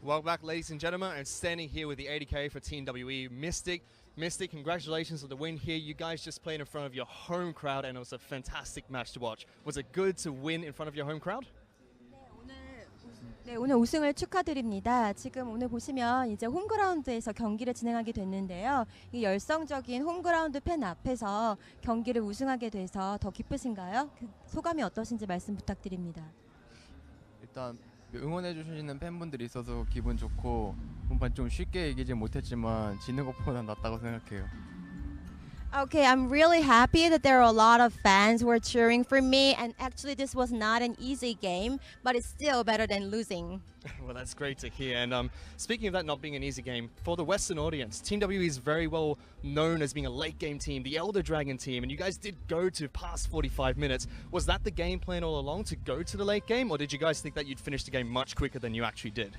Welcome back, ladies and gentlemen. I'm standing here with the 80K for Team WE Mystic. Mystic, congratulations on the win here. You guys just played in front of your home crowd and it was a fantastic match to watch. Was it good to win in front of your home crowd? 네, 오늘 우승을 축하드립니다. 지금 오늘 보시면 이제 홈그라운드에서 경기를 진행하게 됐는데요. 이 열성적인 홈그라운드 팬 앞에서 경기를 우승하게 돼서 더 기쁘신가요? 그 소감이 어떠신지 말씀 부탁드립니다. 일단 응원해 주시는 팬분들이 있어서 기분 좋고 본판 좀 쉽게 이기지 못했지만 지는 것보다 낫다고 생각해요. Okay, I'm really happy that there are a lot of fans who are cheering for me, and actually this was not an easy game, but it's still better than losing. Well, that's great to hear. And speaking of that not being an easy game, for the Western audience, Team WE is very well known as being a late game team, the Elder Dragon team, and you guys did go to past 45 minutes. Was that the game plan all along, to go to the late game, or did you guys think that you'd finish the game much quicker than you actually did?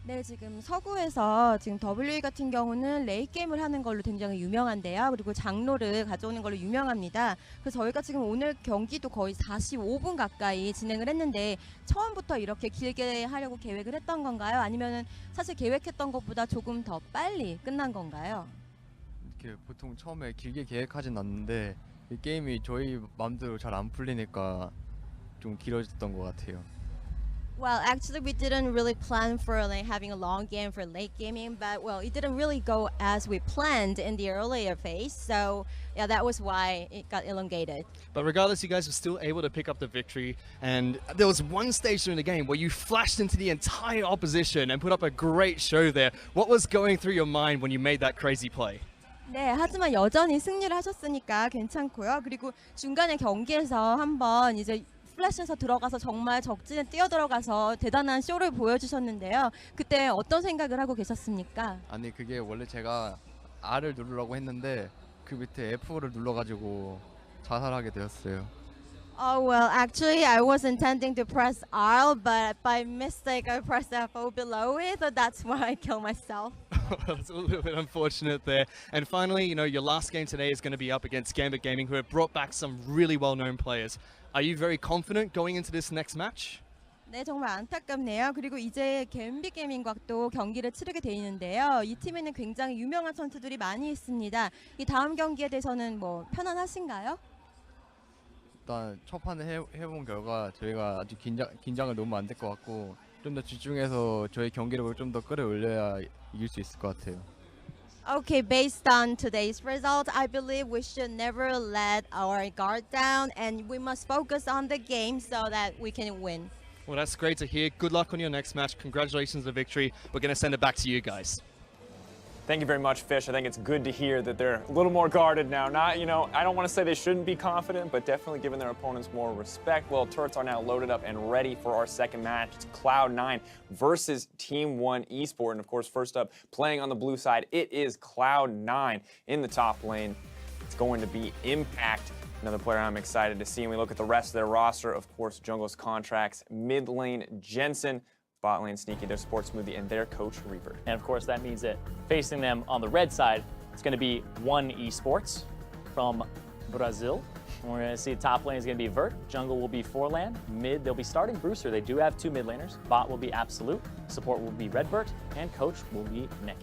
네, 지금 서구에서 지금 WE 같은 경우는 레이 게임을 하는 걸로 굉장히 유명한데요. 그리고 장로를 가져오는 걸로 유명합니다. 그래서 저희가 지금 오늘 경기도 거의 45분 가까이 진행을 했는데 처음부터 이렇게 길게 하려고 계획을 했던 건가요? 아니면은 사실 계획했던 것보다 조금 더 빨리 끝난 건가요? 이렇게 보통 처음에 길게 계획하진 않는데 이 게임이 저희 마음대로 잘 안 풀리니까 좀 길어졌던 것 같아요. Well, actually, we didn't really plan for like having a long game for late gaming, but well, it didn't really go as we planned in the earlier phase. So yeah, that was why it got elongated. But regardless, you guys were still able to pick up the victory. And there was one stage during the game where you flashed into the entire opposition and put up a great show there. What was going through your mind when you made that crazy play? 네, 하지만 여전히 승리를 하셨으니까 괜찮고요. 그리고 중간에 경기에서 한번 이제 플래시에서 들어가서 정말 적진에 뛰어들어가서 대단한 쇼를 보여주셨는데요. 그때 어떤 생각을 하고 계셨습니까? 아니 그게 원래 제가 R을 누르려고 했는데 그 밑에 F를 눌러가지고 자살하게 되었어요. Oh, well, actually, I was intending to press R, but by mistake, I pressed F below it, so that's why I killed myself. That's a little bit unfortunate there. And finally, you know, your last game today is going to be up against Gambit Gaming, who have brought back some really well-known players. Are you very confident going into this next match? 네, 정말 안타깝네요. 그리고 이제 갬비 게이밍과 또 경기를 치르게 돼 있는데요. 이 팀에는 굉장히 유명한 선수들이 많이 있습니다. 이 다음 경기에 대해서는 뭐 편안하신가요? 일단 첫 판을 해본 결과 저희가 아주 긴장을 너무 안 될 것 같고 좀 더 집중해서 저희 경기력을 좀 더 끌어올려야 이길 수 있을 것 같아요. Okay, based on today's result, I believe we should never let our guard down and we must focus on the game so that we can win. Well, that's great to hear. Good luck on your next match. Congratulations on the victory. We're going to send it back to you guys. Thank you very much, Fish. I think it's good to hear that they're a little more guarded now. Not, you know, I don't want to say they shouldn't be confident, but definitely giving their opponents more respect. Well, turrets are now loaded up and ready for our second match. It's Cloud9 versus Team 1 Esport. And of course, first up, playing on the blue side, it is Cloud9 in the top lane. It's going to be Impact. Another player I'm excited to see. And we look at the rest of their roster. Of course, Jungle's contracts, mid lane Jensen, bot lane Sneaky, their sports smoothie, and their coach Reaper. And of course, that means that facing them on the red side, it's going to be One Esports from Brazil. We're going to see top lane is going to be Vert. Jungle will be Forlan. Mid, they'll be starting Brewster. They do have two mid laners. Bot will be Absolute. Support will be Redbert. And coach will be Neki.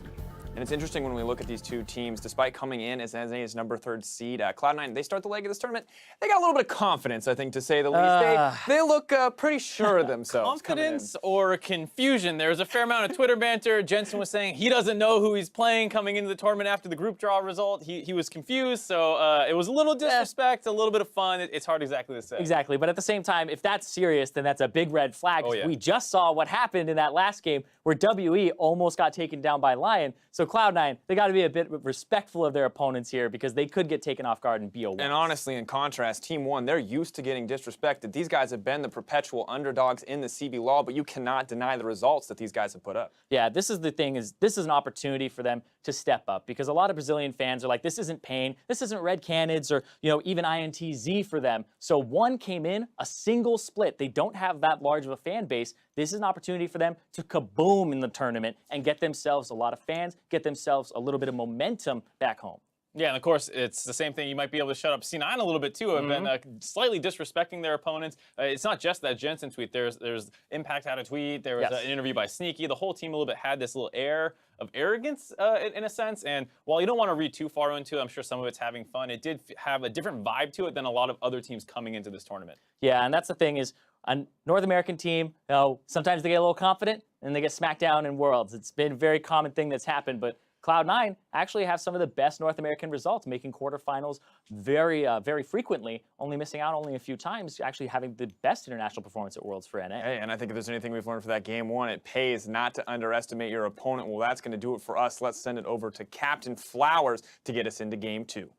And it's interesting when we look at these two teams, despite coming in as number 3rd seed, Cloud9, they start the leg of this tournament. They got a little bit of confidence, I think, to say the least. They look pretty sure of themselves. Confidence or confusion. There was a fair amount of Twitter banter. Jensen was saying he doesn't know who he's playing coming into the tournament after the group draw result. He was confused, so it was a little disrespect, a little bit of fun. It's hard exactly to say. Exactly, but at the same time, if that's serious, then that's a big red flag. Oh, yeah. We just saw what happened in that last game where WE almost got taken down by Lion. So Cloud9, they got to be a bit respectful of their opponents here because they could get taken off guard in BO1. And honestly, in contrast, Team 1, they're used to getting disrespected. These guys have been the perpetual underdogs in the CB law, but you cannot deny the results that these guys have put up. Yeah, this is the thing, is this is an opportunity for them to step up because a lot of Brazilian fans are like, this isn't Pain, this isn't Red Canids or, you know, even INTZ for them. So one came in, a single split. They don't have that large of a fan base. This is an opportunity for them to kaboom in the tournament and get themselves a lot of fans, get themselves a little bit of momentum back home. Yeah, and of course, it's the same thing. You might be able to shut up C9 a little bit too. Have been slightly disrespecting their opponents. It's not just that Jensen tweet. There's Impact had a tweet. There was an interview by Sneaky. The whole team a little bit had this little air of arrogance in a sense. And while you don't want to read too far into it, I'm sure some of it's having fun. It did have a different vibe to it than a lot of other teams coming into this tournament. Yeah, and that's the thing is, a North American team, you know, sometimes they get a little confident and they get smacked down in Worlds. It's been a very common thing that's happened, but Cloud9 actually have some of the best North American results, making quarterfinals very frequently, only missing out only a few times, actually having the best international performance at Worlds for NA. Hey, and I think if there's anything we've learned for that game one, it pays not to underestimate your opponent. Well, that's going to do it for us. Let's send it over to Captain Flowers to get us into game two.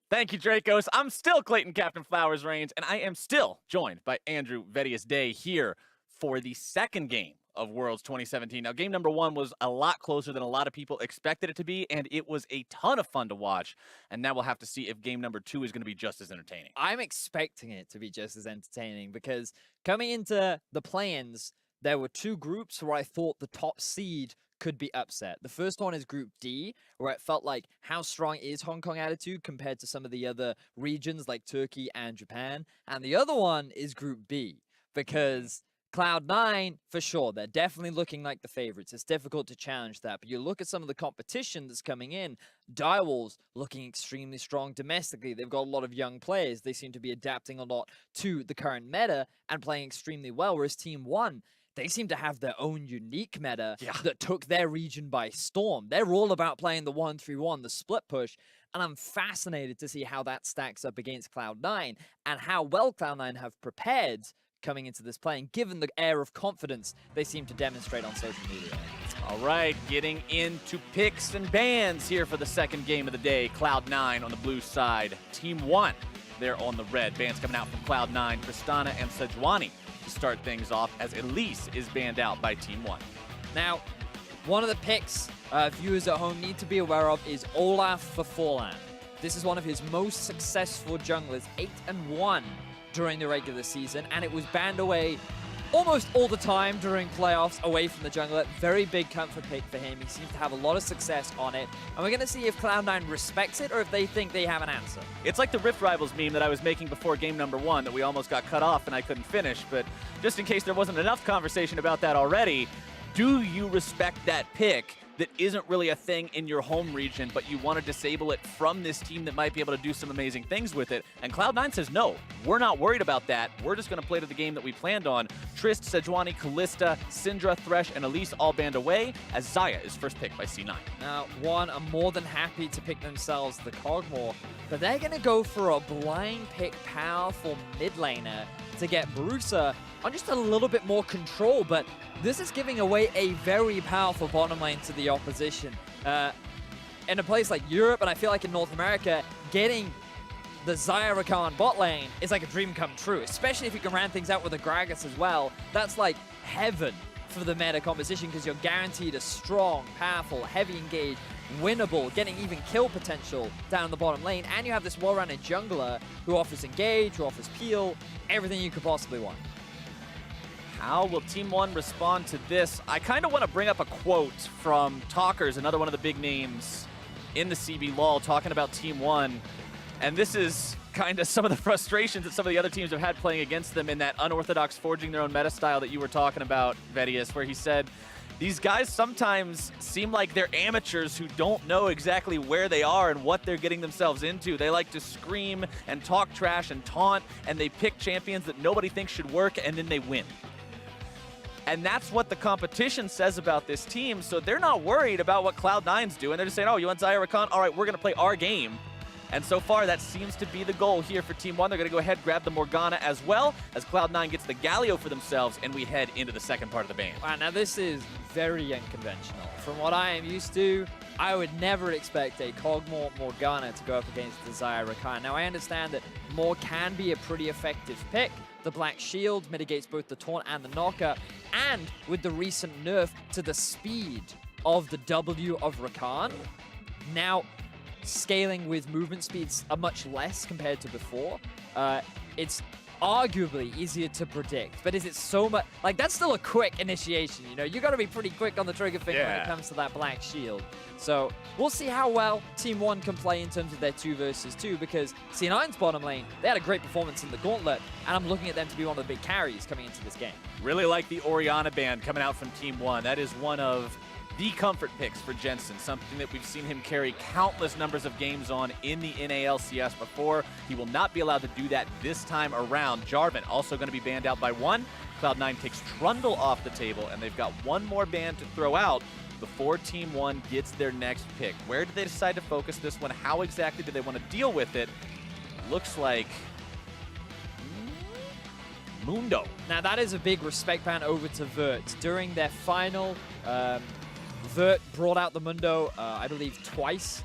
Thank you, Dracos. I'm still Clayton Captain Flowers Reigns, and I am still joined by Andrew Vedius Day here for the second game of Worlds 2017. Now, game number one was a lot closer than a lot of people expected it to be, and it was a ton of fun to watch. And now we'll have to see if game number two is going to be just as entertaining. I'm expecting it to be just as entertaining because coming into the play-ins, there were two groups where I thought the top seed could be upset. The first one is Group D, where it felt like how strong is Hong Kong attitude compared to some of the other regions like Turkey and Japan. And the other one is Group B, because Cloud9, for sure, they're definitely looking like the favorites. It's difficult to challenge that. But you look at some of the competition that's coming in, Direwolves looking extremely strong domestically. They've got a lot of young players. They seem to be adapting a lot to the current meta and playing extremely well, whereas Team 1, they seem to have their own unique meta that took their region by storm. They're all about playing the 1-3-1, the split push, and I'm fascinated to see how that stacks up against Cloud9 and how well Cloud9 have prepared coming into this play, and given the air of confidence they seem to demonstrate on social media. All right, getting into picks and bans here for the second game of the day. Cloud9 on the blue side. Team 1, they're on the red. Bans coming out from Cloud9, Tristana and Sejuani to start things off, as Elise is banned out by Team 1. Now, one of the picks viewers at home need to be aware of is Olaf for Forlan. This is one of his most successful junglers, 8-1 during the regular season, and it was banned away almost all the time during playoffs away from the jungler. Very big comfort pick for him. He seems to have a lot of success on it, and we're going to see if Cloud9 respects it or if they think they have an answer. It's like the Rift Rivals meme that I was making before game number one that we almost got cut off and I couldn't finish, but just in case there wasn't enough conversation about that already, do you respect that pick that isn't really a thing in your home region, but you want to disable it from this team that might be able to do some amazing things with it? And Cloud9 says, no, we're not worried about that. We're just going to play to the game that we planned on. Trist, Sejuani, Kalista, Syndra, Thresh, and Elise all banned away, as Xayah is first picked by C9. Now, one are more than happy to pick themselves the Cogmore, but they're going to go for a blind pick powerful mid laner to get Bruiser on just a little bit more control, but this is giving away a very powerful bottom lane to the opposition. In a place like Europe, and I feel like in North America, getting the Xayah Rakan bot lane is like a dream come true, especially if you can round things out with a Gragas as well. That's like heaven for the meta composition because you're guaranteed a strong, powerful, heavy engage, winnable, getting even kill potential down the bottom lane, and you have this well-rounded jungler who offers engage, who offers peel, everything you could possibly want. How will Team 1 respond to this? I kind of want to bring up a quote from Talkers, another one of the big names in the CB LoL, talking about Team 1. And this is kind of some of the frustrations that some of the other teams have had playing against them in that unorthodox forging their own meta style that you were talking about, Vedius, where he said, these guys sometimes seem like they're amateurs who don't know exactly where they are and what they're getting themselves into. They like to scream and talk trash and taunt, and they pick champions that nobody thinks should work, and then they win. And that's what the competition says about this team, so they're not worried about what Cloud9's doing. They're just saying, oh, you want Xayah Rakan? All right, we're going to play our game. And so far, that seems to be the goal here for Team 1. They're going to go ahead and grab the Morgana as well, as Cloud9 gets the Galio for themselves, and we head into the second part of the ban. Wow, now this is very unconventional. From what I am used to, I would never expect a Cogmore Morgana to go up against the Xayah Rakan. Now, I understand that Mor can be a pretty effective pick. The Black Shield mitigates both the taunt and the knocker, and with the recent nerf to the speed of the W of Rakan, now scaling with movement speeds are much less compared to before. It's arguably easier to predict, but is it so much like that's still a quick initiation, you know? You got to be pretty quick on the trigger finger when it comes to that black shield. So we'll see how well Team 1 can play in terms of their 2 versus 2, because C9's bottom lane, they had a great performance in the gauntlet, and I'm looking at them to be one of the big carries coming into this game. Really like the Orianna ban coming out from Team 1. That is one of the comfort picks for Jensen, something that we've seen him carry countless numbers of games on in the NALCS before. He will not be allowed to do that this time around. Jarvan also going to be banned out by 1. Cloud9 takes Trundle off the table, and they've got one more ban to throw out before Team 1 gets their next pick. Where did they decide to focus this one? How exactly do they want to deal with it? Looks like Mundo. Now that is a big respect ban over to Vert. During their final, Vert brought out the Mundo, I believe, twice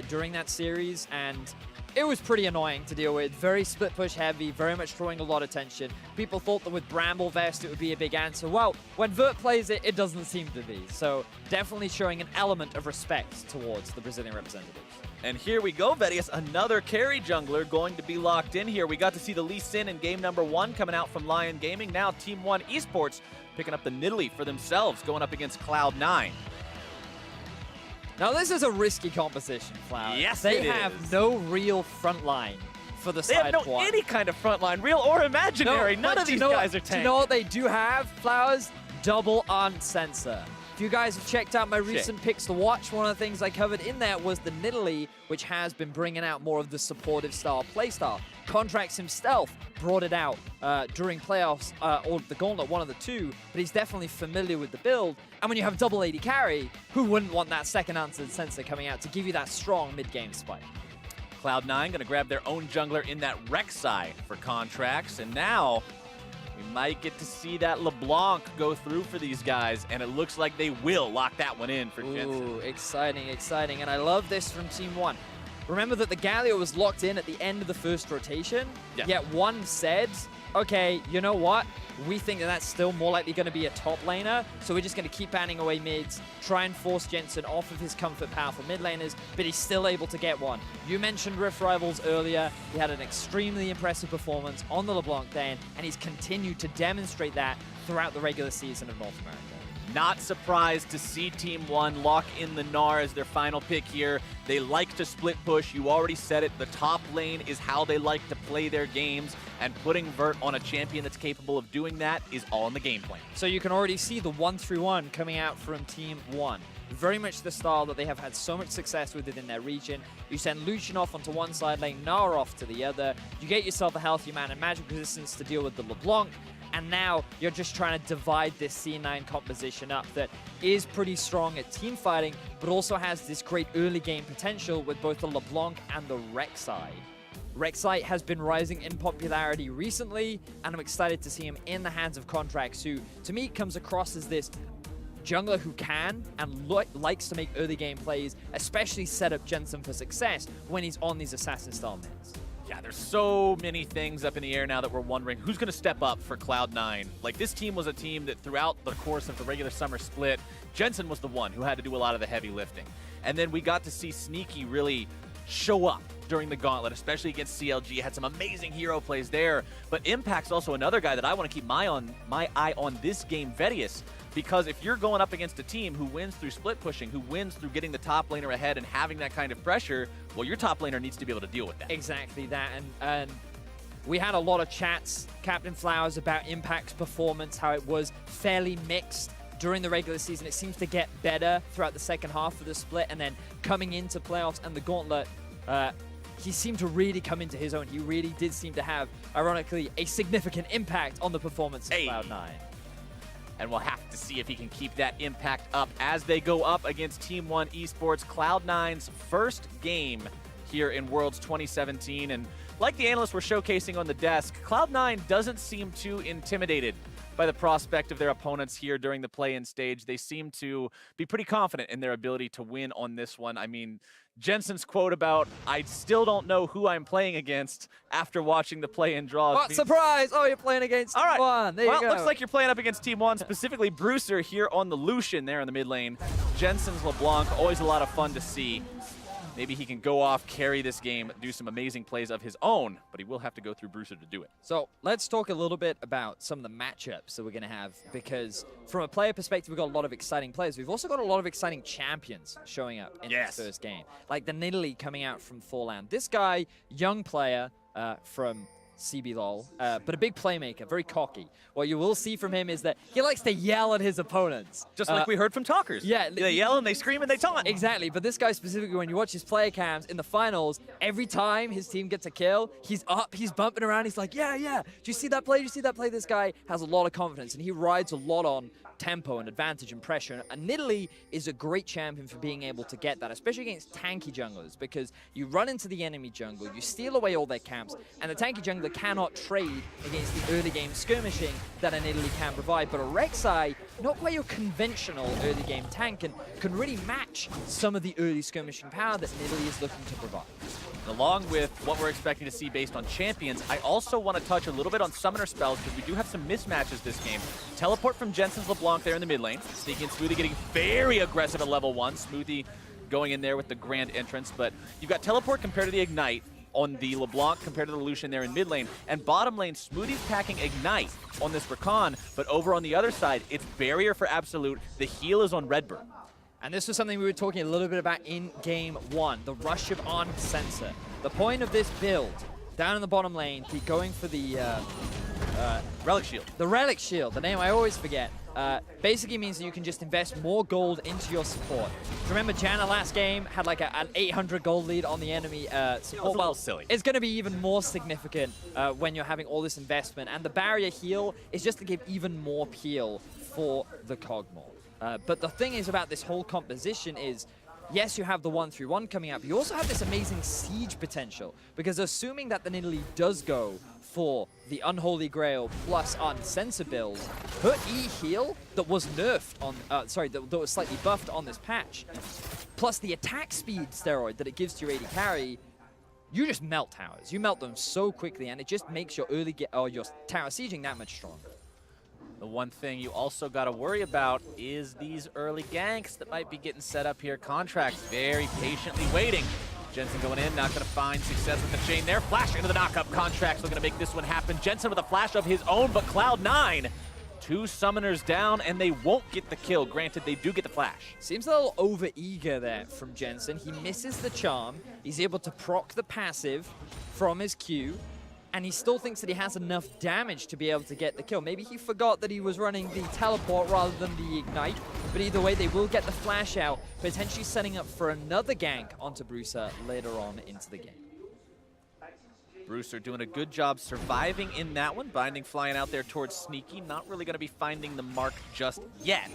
during that series, and it was pretty annoying to deal with. Very split push heavy, very much drawing a lot of attention. People thought that with Bramble Vest it would be a big answer. Well, when Vert plays it, it doesn't seem to be. So definitely showing an element of respect towards the Brazilian representatives. And here we go, Vedius, another carry jungler going to be locked in here. We got to see the Lee Sin in game number 1 coming out from Lion Gaming. Now Team 1 Esports picking up the Nidalee for themselves, going up against Cloud9. Now this is a risky composition, Flower. Yes, they it have is. no real front line for the They side have no quad. any kind of front line, real or imaginary. None of these guys are Do tanks. you know what they do have, Flowers? Double unsensor. If you guys have checked out my recent picks to watch, one of the things I covered in there was the Nidalee, which has been bringing out more of the supportive style playstyle. Contracts himself brought it out during playoffs or the gauntlet, one of the two, but he's definitely familiar with the build. And when you have double AD carry, who wouldn't want that second answered sensor coming out to give you that strong mid-game spike? Cloud9 going to grab their own jungler in that Rek'Sai for contracts, and now we might get to see that LeBlanc go through for these guys, and it looks like they will lock that one in for Jensen. Ooh, exciting, exciting. And I love this from Team 1. Remember that the Galio was locked in at the end of the first rotation, yet one said, okay, you know what? We think that that's still more likely going to be a top laner, so we're just going to keep banning away mids, try and force Jensen off of his comfort powerful mid laners, but he's still able to get one. You mentioned Rift Rivals earlier. He had an extremely impressive performance on the LeBlanc Dane, and he's continued to demonstrate that throughout the regular season of North America. Not surprised to see Team 1 lock in the Gnar as their final pick here. They like to split push. You already said it. The top lane is how they like to play their games, and putting Vert on a champion that's capable of doing that is all in the game plan. So you can already see the 1-3-1 coming out from Team 1. Very much the style that they have had so much success with within their region. You send Lucian off onto one side lane, Gnar off to the other. You get yourself a healthy man and magic resistance to deal with the LeBlanc. And now you're just trying to divide this C9 composition up that is pretty strong at team fighting, but also has this great early game potential with both the LeBlanc and the Rek'Sai. Rek'Sai has been rising in popularity recently, and I'm excited to see him in the hands of Contracts, who to me comes across as this jungler who can and likes to make early game plays, especially set up Jensen for success when he's on these assassin style mids. Yeah, there's so many things up in the air now that we're wondering who's going to step up for Cloud9. Like, this team was a team that throughout the course of the regular summer split, Jensen was the one who had to do a lot of the heavy lifting. And then we got to see Sneaky really show up during the gauntlet, especially against CLG. Had some amazing hero plays there. But Impact's also another guy that I want to keep my eye on this game, Vedius. Because if you're going up against a team who wins through split pushing, who wins through getting the top laner ahead and having that kind of pressure, well, your top laner needs to be able to deal with that. Exactly that. And we had a lot of chats, Captain Flowers, about Impact's performance, how it was fairly mixed during the regular season. It seems to get better throughout the second half of the split, and then coming into playoffs and the gauntlet, he seemed to really come into his own. He really did seem to have, ironically, a significant impact on the performance of Cloud9. And we'll have to see if he can keep that impact up as they go up against Team 1 Esports, Cloud9's first game here in Worlds 2017. And like the analysts were showcasing on the desk, Cloud9 doesn't seem too intimidated by the prospect of their opponents here during the play-in stage. They seem to be pretty confident in their ability to win on this one. I mean, Jensen's quote about, "I still don't know who I'm playing against," after watching the play-in draws. What surprise! Oh, you're playing against Team 1. There you go. Well, looks like you're playing up against Team 1, specifically Brewster here on the Lucian there in the mid lane. Jensen's LeBlanc, always a lot of fun to see. maybe he can go off, carry this game, do some amazing plays of his own, but he will have to go through Brewster to do it. So let's talk a little bit about some of the matchups that we're going to have, because from a player perspective, we've got a lot of exciting players. We've also got a lot of exciting champions showing up in this first game. Like the Nidalee coming out from Forlan. This guy, young player from CBLOL, but a big playmaker, very cocky. What you will see from him is that he likes to yell at his opponents. Just like we heard from Talkers. Yeah. They yell and they scream and they taunt. Exactly, but this guy specifically, when you watch his player cams in the finals, every time his team gets a kill, he's up, he's bumping around, he's like, yeah, yeah, do you see that play, do you see that play? This guy has a lot of confidence, and he rides a lot on tempo and advantage and pressure. And Nidalee is a great champion for being able to get that, especially against tanky junglers, because you run into the enemy jungle, you steal away all their camps, and the tanky jungler cannot trade against the early game skirmishing that a Nidalee can provide. But a Rek'Sai, not quite your conventional early game tank, can really match some of the early skirmishing power that Nidalee is looking to provide. Along with what we're expecting to see based on champions, I also want to touch a little bit on summoner spells, because we do have some mismatches this game. Teleport from Jensen's LeBlanc there in the mid lane. Sneaky and Smoothie getting very aggressive at level 1. Smoothie going in there with the grand entrance, but you've got Teleport compared to the Ignite on the LeBlanc compared to the Lucian there in mid lane. And bottom lane, Smoothie's packing Ignite on this Rakan, but over on the other side, it's Barrier for Absolute. The heal is on Redbird. And this was something we were talking a little bit about in Game 1, the rush of on sensor. The point of this build, down in the bottom lane, be going for the Relic Shield. The Relic Shield, the name I always forget, basically means that you can just invest more gold into your support. Remember, Janna last game had like an 800 gold lead on the enemy support. Well, silly. It's going to be even more significant when you're having all this investment. And the barrier heal is just to give even more peel for the Kog'Maw. But the thing is about this whole composition is, yes, you have the 1-3-1 coming up, but you also have this amazing siege potential, because assuming that the Nidalee does go for the Unholy Grail plus Unsensor build, her E heal that was nerfed on, that was slightly buffed on this patch, plus the attack speed steroid that it gives to your AD carry, you just melt towers. You melt them so quickly, and it just makes your your tower sieging that much stronger. The one thing you also got to worry about is these early ganks that might be getting set up here. Contracts very patiently waiting. Jensen going in, not going to find success with the chain there. Flash into the knockup. Contracts looking to make this one happen. Jensen with a flash of his own, but Cloud9, 2 summoners down, and they won't get the kill. Granted, they do get the flash. Seems a little over-eager there from Jensen. He misses the charm. He's able to proc the passive from his Q, and he still thinks that he has enough damage to be able to get the kill. Maybe he forgot that he was running the teleport rather than the ignite, but either way, they will get the flash out, potentially setting up for another gank onto Brewster later on into the game. Brewster doing a good job surviving in that one. Binding flying out there towards Sneaky. Not really going to be finding the mark just yet.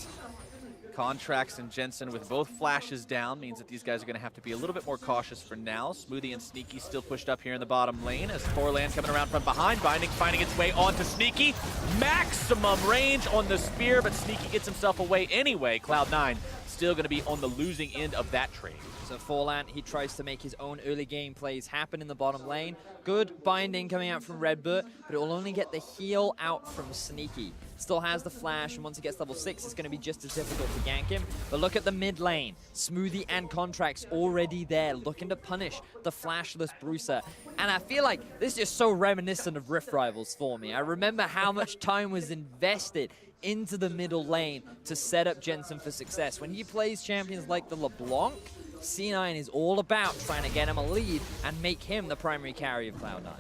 Contracts and Jensen with both flashes down means that these guys are going to have to be a little bit more cautious for now. Smoothie and Sneaky still pushed up here in the bottom lane as Forlan coming around from behind. Binding finding its way onto Sneaky. Maximum range on the spear, but Sneaky gets himself away anyway. Cloud9 still going to be on the losing end of that trade. So Forlan, he tries to make his own early game plays happen in the bottom lane. Good binding coming out from Redbird, but it will only get the heal out from Sneaky. Still has the flash, and once he gets level 6, it's going to be just as difficult to gank him. But look at the mid lane. Smoothie and Contracts already there, looking to punish the flashless Brewster. And I feel like this is just so reminiscent of Rift Rivals for me. I remember how much time was invested into the middle lane to set up Jensen for success. When he plays champions like the LeBlanc, C9 is all about trying to get him a lead and make him the primary carry of Cloud9.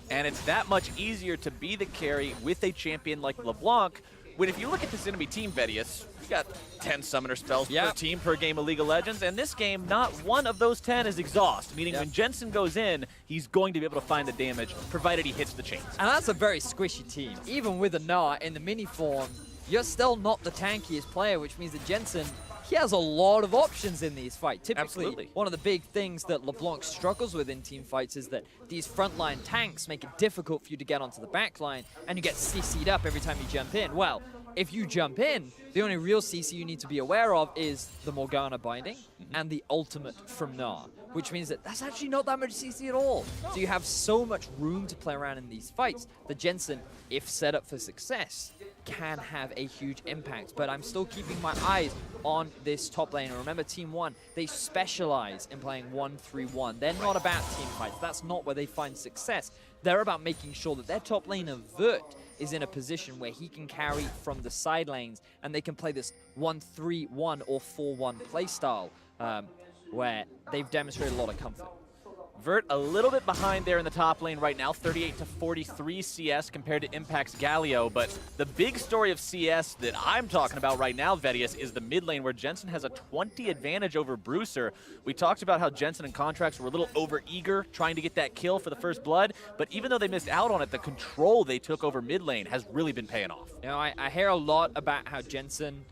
And it's that much easier to be the carry with a champion like LeBlanc, when if you look at this enemy team, Vedius, you got 10 summoner spells per team per game of League of Legends, and this game, not one of those 10 is exhaust, meaning when Jensen goes in, he's going to be able to find the damage, provided he hits the chains. And that's a very squishy team. Even with a Gnar in the mini form, you're still not the tankiest player, which means that Jensen, he has a lot of options in these fights. Typically, one of the big things that LeBlanc struggles with in team fights is that these frontline tanks make it difficult for you to get onto the backline, and you get CC'd up every time you jump in. Well, if you jump in, the only real CC you need to be aware of is the Morgana binding and the ultimate from Gnar, which means that that's actually not that much CC at all. So you have so much room to play around in these fights that Jensen, if set up for success, can have a huge impact. But I'm still keeping my eyes on this top lane. And remember, Team 1, they specialize in playing 1-3-1. They're not about team fights. That's not where they find success. They're about making sure that their top laner, Vert, is in a position where he can carry from the side lanes, and they can play this 1-3-1 or 4-1 playstyle, where they've demonstrated a lot of comfort. Vert a little bit behind there in the top lane right now, 38 to 43 CS compared to Impact's Galio. But the big story of CS that I'm talking about right now, Vedius, is the mid lane where Jensen has a 20 advantage over Bruiser. We talked about how Jensen and Contracts were a little over-eager trying to get that kill for the first blood, but even though they missed out on it, the control they took over mid lane has really been paying off. You know, I hear a lot about how Jensen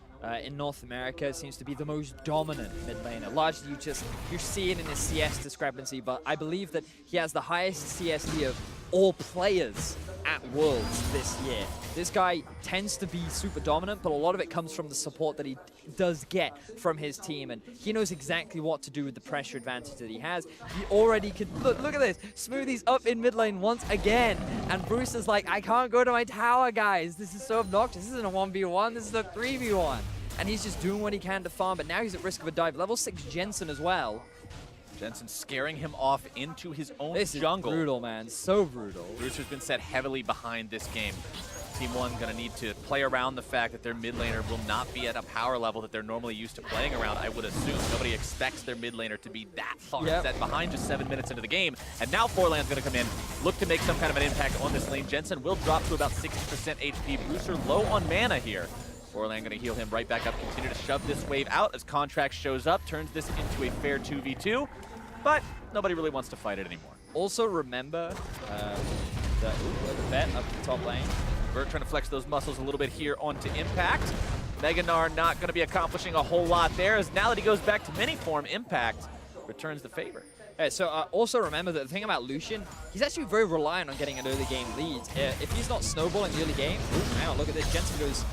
in North America seems to be the most dominant mid laner. Largely, you see it in his CS discrepancy, but I believe that he has the highest CSD of all players at Worlds this year. This guy tends to be super dominant, but a lot of it comes from the support that he does get from his team, and he knows exactly what to do with the pressure advantage that he has. He already could, look at this, Smoothie's up in mid lane once again, and Bruce is like, I can't go to my tower, guys. This is so obnoxious. This isn't a 1v1, this is a 3v1. And he's just doing what he can to farm, but now he's at risk of a dive. Level 6 Jensen as well. Jensen scaring him off into his own This jungle. is brutal, man. So brutal. Bruiser's been set heavily behind this game. Team 1 going to need to play around the fact that their mid laner will not be at a power level that they're normally used to playing around. I would assume nobody expects their mid laner to be that far set behind just 7 minutes into the game. And now Forlan's going to come in, look to make some kind of an impact on this lane. Jensen will drop to about 60% HP. Bruiser low on mana here. Forlan going to heal him right back up, continue to shove this wave out as Contract shows up, turns this into a fair 2v2, but nobody really wants to fight it anymore. Also remember the vet up the top lane. Vert trying to flex those muscles a little bit here onto Impact. Meganar not going to be accomplishing a whole lot there, as now that he goes back to mini form, Impact returns the favor. So also remember that the thing about Lucian, he's actually very reliant on getting an early game lead. If he's not snowballing the early game, now look at this, Jensen goes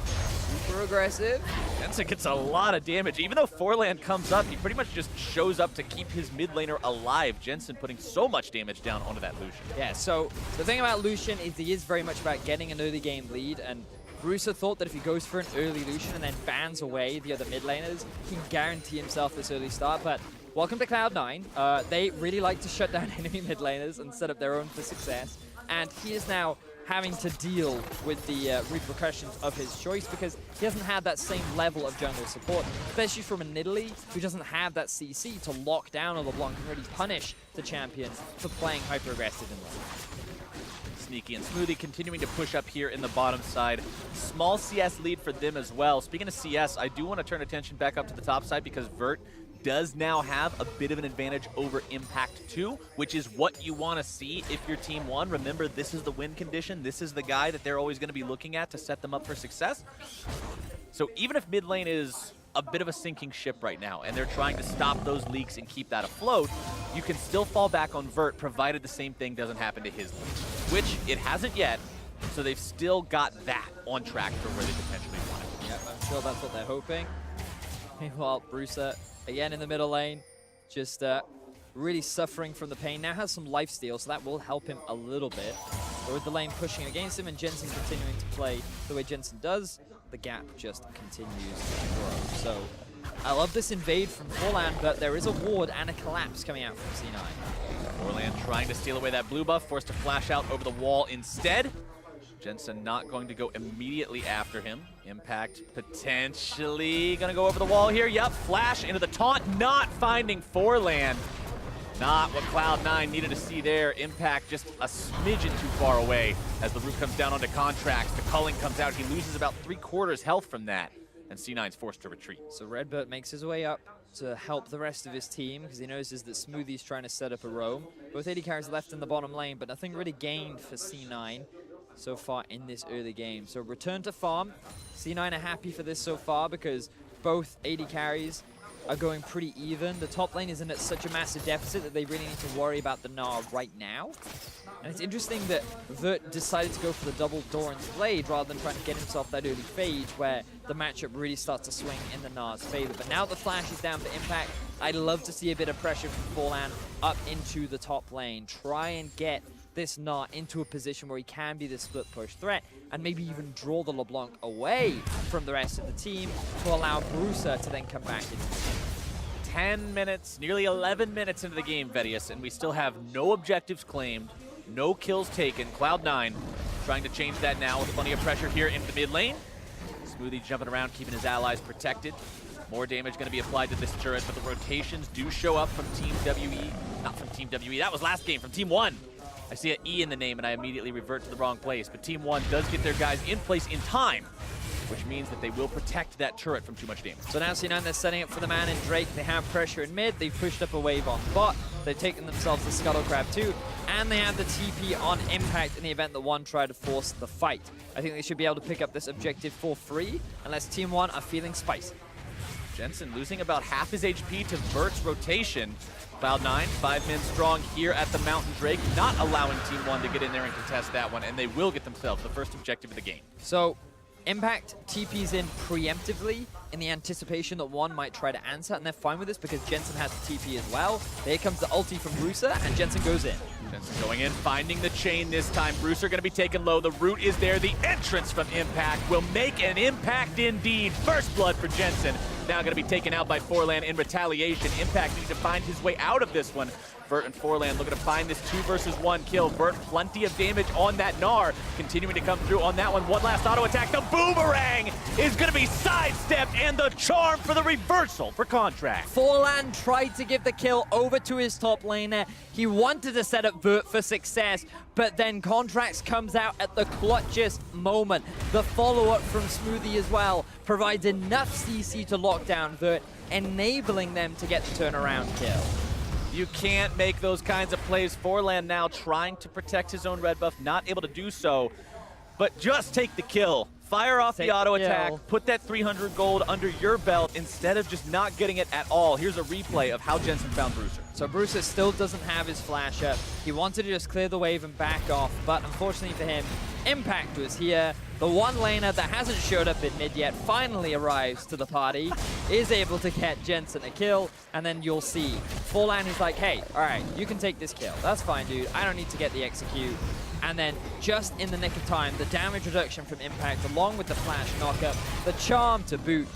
super aggressive. Jensen gets a lot of damage. Even though Forlan comes up, he pretty much just shows up to keep his mid laner alive. Jensen putting so much damage down onto that Lucian. Yeah, so the thing about Lucian is he is very much about getting an early game lead, and Bruiser thought that if he goes for an early Lucian and then bans away the other mid laners, he can guarantee himself this early start, but welcome to Cloud9. They really like to shut down enemy mid laners and set up their own for success, and he is now having to deal with the repercussions of his choice because he hasn't had that same level of jungle support, especially from a Nidalee who doesn't have that CC to lock down on LeBlanc and really punish the champion for playing hyper-aggressive in lane. Sneaky and Smoothie continuing to push up here in the bottom side. Small CS lead for them as well. Speaking of CS, I do want to turn attention back up to the top side because Vert does now have a bit of an advantage over Impact 2, which is what you want to see if you're Team 1. Remember, this is the win condition. This is the guy that they're always going to be looking at to set them up for success. So even if mid lane is a bit of a sinking ship right now and they're trying to stop those leaks and keep that afloat, you can still fall back on Vert provided the same thing doesn't happen to his lane, which it hasn't yet. So they've still got that on track for where they potentially want it. Yep, I'm sure that's what they're hoping. Meanwhile, Bruiser again in the middle lane, just really suffering from the pain. Now has some lifesteal, so that will help him a little bit. But with the lane pushing against him and Jensen continuing to play the way Jensen does, the gap just continues to grow. So I love this invade from Forlan, but there is a ward and a collapse coming out from C9. Forlan trying to steal away that blue buff, forced to flash out over the wall instead. Jensen not going to go immediately after him. Impact potentially going to go over the wall here. Yep, flash into the taunt, not finding Forlan. Not what Cloud9 needed to see there. Impact just a smidgen too far away as the roof comes down onto Contracts. The culling comes out. He loses about 3/4 health from that, and C9's forced to retreat. So Redbird makes his way up to help the rest of his team because he notices that Smoothie's trying to set up a roam. Both AD carries left in the bottom lane, but nothing really gained for C9 so far in this early game. So return to farm. C9 are happy for this so far because both AD carries are going pretty even. The top lane isn't at such a massive deficit that they really need to worry about the Gnar right now. And it's interesting that Vert decided to go for the double Doran's Blade rather than trying to get himself that early phage where the matchup really starts to swing in the Gnar's favor. But now the flash is down for Impact. I'd love to see a bit of pressure from Forlan up into the top lane. Try and get this Gnar into a position where he can be the split push threat and maybe even draw the LeBlanc away from the rest of the team to allow Bruiser to then come back into the game. 10 minutes, nearly 11 minutes into the game, Vedius, and we still have no objectives claimed, no kills taken. Cloud9 trying to change that now with plenty of pressure here in the mid lane. Smoothie jumping around, keeping his allies protected. More damage going to be applied to this turret, but the rotations do show up from Team WE. Not from Team WE, that was last game, from Team 1. I see an E in the name and I immediately revert to the wrong place, but Team 1 does get their guys in place in time, which means that they will protect that turret from too much damage. So now C9, they're setting up for the man in Drake. They have pressure in mid. They've pushed up a wave on bot. They've taken themselves the Scuttle Crab too. And they have the TP on Impact in the event that one try to force the fight. I think they should be able to pick up this objective for free, unless Team 1 are feeling spicy. Jensen losing about half his HP to Vert's rotation. Cloud9, 5 men strong here at the Mountain Drake, not allowing Team 1 to get in there and contest that one, and they will get themselves the first objective of the game. So Impact TP's in preemptively in the anticipation that one might try to answer, and they're fine with this because Jensen has the TP as well. There comes the ulti from Bruiser, and Jensen goes in. Jensen going in, finding the chain this time. Bruiser going to be taken low. The root is there. The entrance from Impact will make an impact indeed. First blood for Jensen. Now going to be taken out by Forlan in retaliation. Impact needs to find his way out of this one. Vert and Forlan looking to find this 2 versus 1 kill. Vert, plenty of damage on that Gnar. Continuing to come through on that one. One last auto attack. The boomerang is going to be sidestepped, and the charm for the reversal for Contract. Forlan tried to give the kill over to his top laner. He wanted to set up Vert for success, but then Contracts comes out at the clutchest moment. The follow-up from Smoothie as well provides enough CC to lock down Vert, enabling them to get the turnaround kill. You can't make those kinds of plays. Forlan now trying to protect his own red buff, not able to do so, but just take the kill. Fire off the auto attack, put that 300 gold under your belt instead of just not getting it at all. Here's a replay of how Jensen found Bruiser. So Bruiser still doesn't have his flash up. He wanted to just clear the wave and back off, but unfortunately for him, Impact was here. The one laner that hasn't showed up in mid yet finally arrives to the party, is able to get Jensen a kill, and then you'll see Forlan is like, hey, all right, you can take this kill. That's fine, dude. I don't need to get the execute. And then just in the nick of time, the damage reduction from Impact along with the flash knockup, the charm to boot.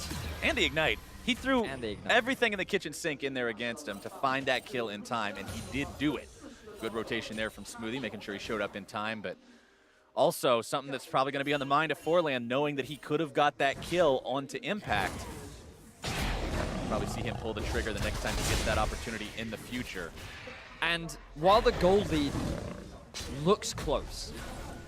And the ignite. He threw everything in the kitchen sink in there against him to find that kill in time, and he did do it. Good rotation there from Smoothie, making sure he showed up in time, but also something that's probably going to be on the mind of Forlan, knowing that he could have got that kill onto Impact. Probably see him pull the trigger the next time he gets that opportunity in the future. And while the gold lead looks close,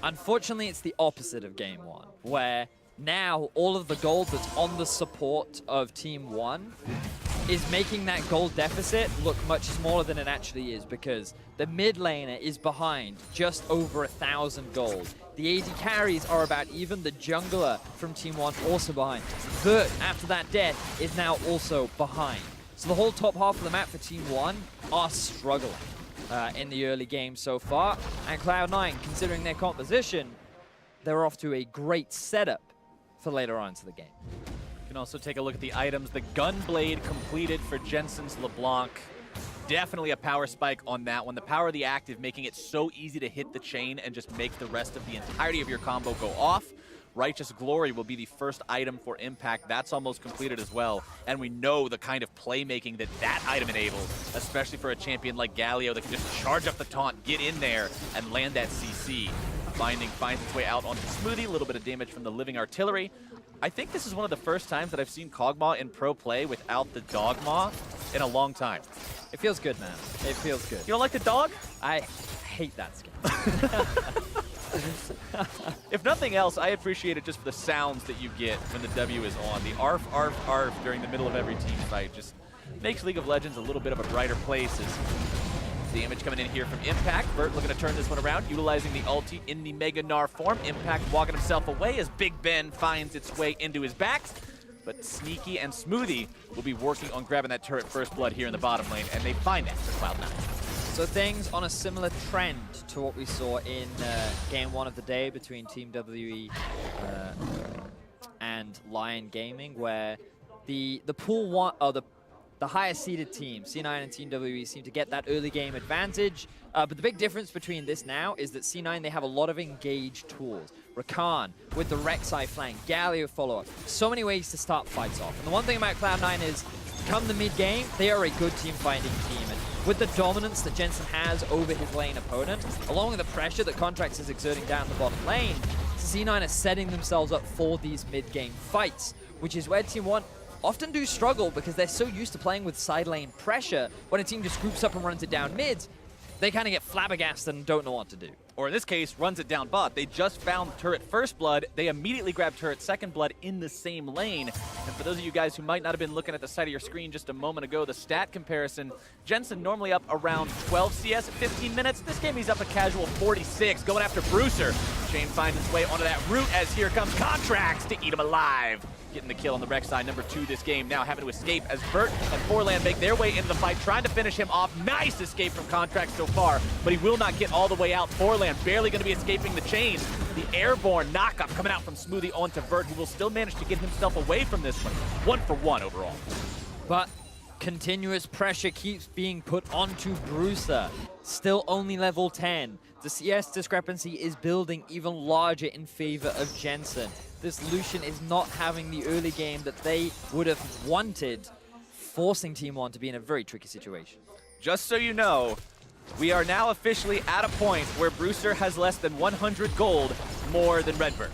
unfortunately it's the opposite of game 1, where now all of the gold that's on the support of Team 1 is making that gold deficit look much smaller than it actually is, because the mid laner is behind just over 1,000 gold. The AD carries are about even. The jungler from Team 1 also behind. Vert, after that death, is now also behind. So the whole top half of the map for Team 1 are struggling in the early game so far. And Cloud9, considering their composition, they're off to a great setup for later on into the game. You can also take a look at the items. The Gunblade completed for Jensen's LeBlanc. Definitely a power spike on that one. The power of the active making it so easy to hit the chain and just make the rest of the entirety of your combo go off. Righteous Glory will be the first item for Impact. That's almost completed as well. And we know the kind of playmaking that that item enables, especially for a champion like Galio that can just charge up the taunt, get in there, and land that CC. Binding finds its way out onto Smoothie. A little bit of damage from the Living Artillery. I think this is one of the first times that I've seen Kog'Maw in pro play without the Dogmaw in a long time. It feels good, man. It feels good. You don't like the dog? I hate that skin. If nothing else, I appreciate it just for the sounds that you get when the W is on. The arf, arf, arf during the middle of every team fight just makes League of Legends a little bit of a brighter place. As damage coming in here from Impact. Vert looking to turn this one around, utilizing the ulti in the Mega Gnar form. Impact walking himself away as Big Ben finds its way into his back. But Sneaky and Smoothie will be working on grabbing that turret first blood here in the bottom lane, and they find that for Cloud9. So things on a similar trend to what we saw in game 1 of the day between Team WE and Lion Gaming, where the pool one, or the the higher seeded team, C9 and Team WE, seem to get that early game advantage. But the big difference between this now is that C9, they have a lot of engaged tools. Rakan with the Rek'Sai flank, Galio follow-up. So many ways to start fights off. And the one thing about Cloud9 is, come the mid-game, they are a good team-fighting team. And with the dominance that Jensen has over his lane opponent, along with the pressure that Contracts is exerting down the bottom lane, C9 are setting themselves up for these mid-game fights, which is where Team 1 often do struggle because they're so used to playing with side lane pressure. When a team just groups up and runs it down mid, they kind of get flabbergasted and don't know what to do. Or in this case, runs it down bot. They just found turret first blood. They immediately grab turret second blood in the same lane. And for those of you guys who might not have been looking at the side of your screen just a moment ago, the stat comparison, Jensen normally up around 12 CS at 15 minutes. This game he's up a casual 46, going after Bruiser. Shane finds his way onto that route as here comes Contracts to eat him alive. Getting the kill on the Rek'Sai, number 2 this game, now having to escape as Vert and Forlan make their way into the fight, trying to finish him off. Nice escape from Contract so far, but he will not get all the way out. Forlan barely going to be escaping the chains. The airborne knockup coming out from Smoothie onto Vert, who will still manage to get himself away from this one. 1-for-1 overall. But continuous pressure keeps being put onto Bruiser. Still only level 10. The CS discrepancy is building even larger in favor of Jensen. This Lucian is not having the early game that they would have wanted, forcing Team 1 to be in a very tricky situation. Just so you know, we are now officially at a point where Bruiser has less than 100 gold more than Redbird.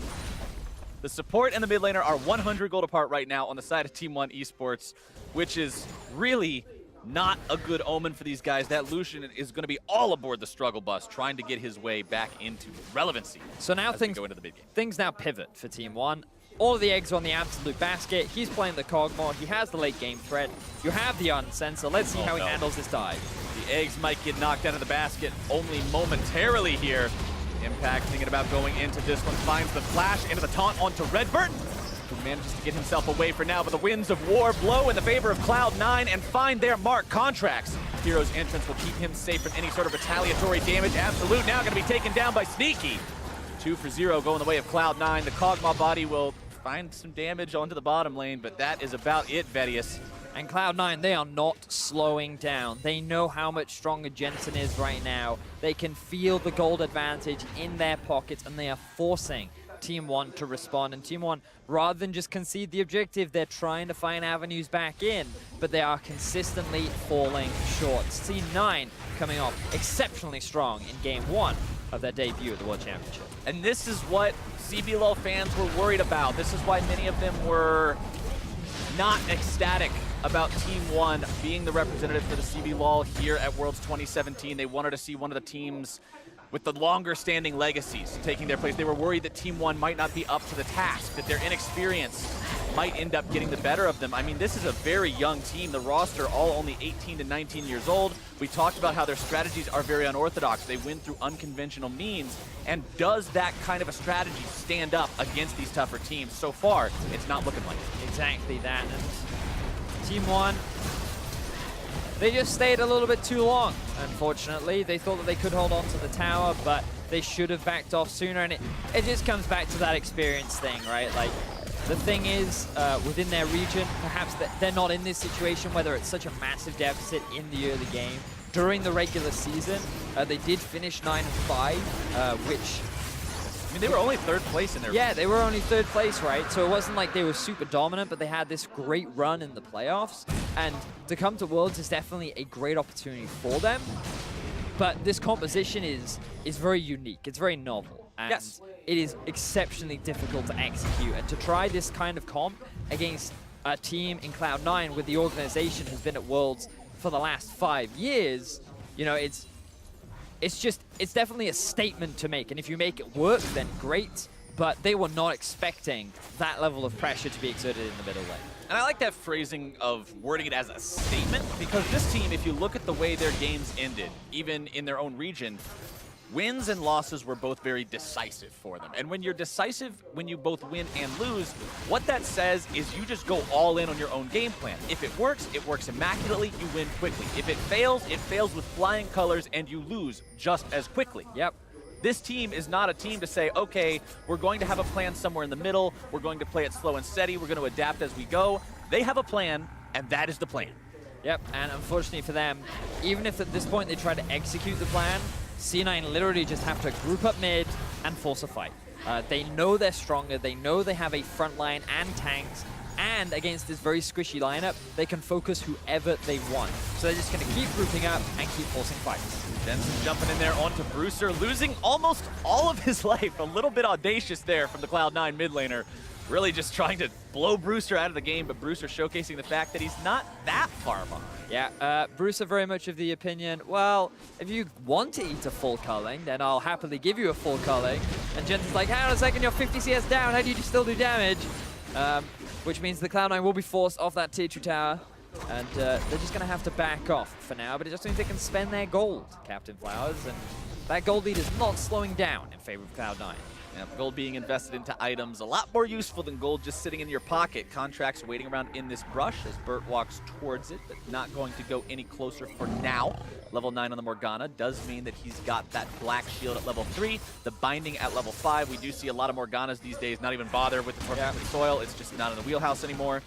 The support and the mid laner are 100 gold apart right now on the side of Team 1 Esports, which is really not a good omen for these guys. That Lucian is going to be all aboard the struggle bus, trying to get his way back into relevancy. So now things go into the mid game. Things now pivot for Team 1. All of the eggs are on the absolute basket. He's playing the Cog mod. He has the late game threat. You have the Unsensor. Let's see how he handles this dive. The eggs might get knocked out of the basket only momentarily here. Impact thinking about going into this one, finds the flash into the taunt onto Redbird, who manages to get himself away for now, but the winds of war blow in the favor of Cloud9 and find their mark. Contracts. Hero's entrance will keep him safe from any sort of retaliatory damage. Absolute now going to be taken down by Sneaky. 2 for 0 going the way of Cloud9. The Kog'Maw body will find some damage onto the bottom lane, but that is about it, Vedius. And Cloud9, they are not slowing down. They know how much stronger Jensen is right now. They can feel the gold advantage in their pockets, and they are forcing Team 1 to respond. And Team 1, rather than just concede the objective, they're trying to find avenues back in, but they are consistently falling short. C9 coming off exceptionally strong in Game 1 of their debut at the World Championship. And this is what CBLOL fans were worried about. This is why many of them were not ecstatic about Team 1 being the representative for the CBLOL here at Worlds 2017. They wanted to see one of the teams with the longer standing legacies taking their place. They were worried that Team 1 might not be up to the task, that their inexperience might end up getting the better of them. I mean, this is a very young team. The roster all only 18 to 19 years old. We talked about how their strategies are very unorthodox. They win through unconventional means. And does that kind of a strategy stand up against these tougher teams? So far, it's not looking like it. Exactly that. And Team 1, they just stayed a little bit too long, unfortunately. They thought that they could hold on to the tower, but they should have backed off sooner. And it just comes back to that experience thing, right? Like, the thing is, within their region, perhaps they're not in this situation, whether it's such a massive deficit in the early game. During the regular season, they did finish 9-5, which... I mean, they were only 3rd place in their Yeah, they were only 3rd place, right? So it wasn't like they were super dominant, but they had this great run in the playoffs. And to come to Worlds is definitely a great opportunity for them. But this composition is very unique. It's very novel. And yes, it is exceptionally difficult to execute. And to try this kind of comp against a team in Cloud9 where the organization has been at Worlds for the last 5 years, you know, it's definitely a statement to make. And if you make it work, then great. But they were not expecting that level of pressure to be exerted in the middle lane. And I like that phrasing of wording it as a statement, because this team, if you look at the way their games ended, even in their own region, wins and losses were both very decisive for them. And when you're decisive, when you both win and lose, what that says is you just go all in on your own game plan. If it works immaculately, you win quickly. If it fails with flying colors, and you lose just as quickly. Yep. This team is not a team to say, okay, we're going to have a plan somewhere in the middle, we're going to play it slow and steady, we're going to adapt as we go. They have a plan, and that is the plan. Yep, and unfortunately for them, even if at this point they try to execute the plan, C9 literally just have to group up mid and force a fight. They know they're stronger, they know they have a front line and tanks, and against this very squishy lineup, they can focus whoever they want. So they're just going to keep grouping up and keep forcing fights. Jensen jumping in there onto Brewster, losing almost all of his life. A little bit audacious there from the Cloud9 mid laner. Really just trying to blow Brewster out of the game, but Brewster showcasing the fact that he's not that far behind. Yeah, Brewster very much of the opinion, well, if you want to eat a full culling, then I'll happily give you a full culling. And Jensen's like, hang on a second, you're 50 CS down, how do you still do damage? Which means the Cloud9 will be forced off that tier 2 tower. And they're just going to have to back off for now, but it just means they can spend their gold, Captain Flowers. And that gold lead is not slowing down in favor of Cloud9. Yeah, gold being invested into items, a lot more useful than gold just sitting in your pocket. Contracts waiting around in this brush as Burt walks towards it, but not going to go any closer for now. Level 9 on the Morgana does mean that he's got that black shield at level 3, the binding at level 5. We do see a lot of Morganas these days not even bother with the tormented soil. It's just not in the wheelhouse anymore.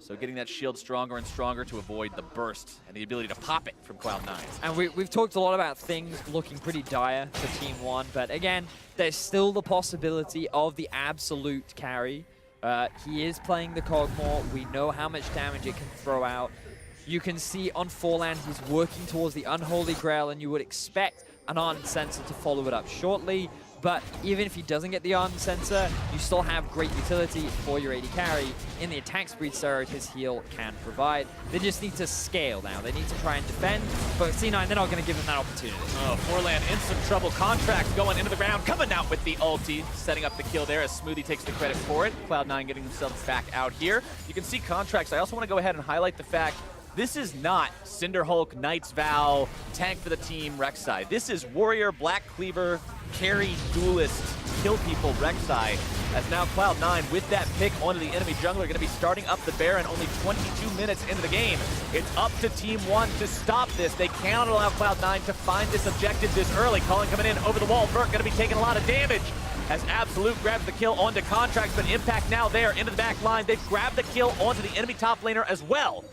So getting that shield stronger and stronger to avoid the burst and the ability to pop it from Cloud9. And we've talked a lot about things looking pretty dire for Team 1, but again, there's still the possibility of the absolute carry. He is playing the Cogmore. We know how much damage it can throw out. You can see on Forland he's working towards the Unholy Grail, and you would expect an Ardent Sensor to follow it up shortly. But even if he doesn't get the Ardent Sensor, you still have great utility for your AD carry in the attack speed surge his heal can provide. They just need to scale now. They need to try and defend, but C9, they're not going to give them that opportunity. Oh, Forland in some trouble. Contracts going into the ground, coming out with the ulti, setting up the kill there as Smoothie takes the credit for it. Cloud9 getting themselves back out here. You can see Contracts. I also want to go ahead and highlight the fact this is not Cinderhulk, Knight's Vow, tank for the team Rek'Sai. This is Warrior, Black Cleaver, carry, duelist, kill people Rek'Sai. As now Cloud9 with that pick onto the enemy jungler going to be starting up the Baron only 22 minutes into the game. It's up to Team 1 to stop this. They cannot allow Cloud9 to find this objective this early. Calling coming in over the wall. Burt going to be taking a lot of damage as Absolute grabs the kill onto Contracts, but Impact now there into the back line. They've grabbed the kill onto the enemy top laner as well.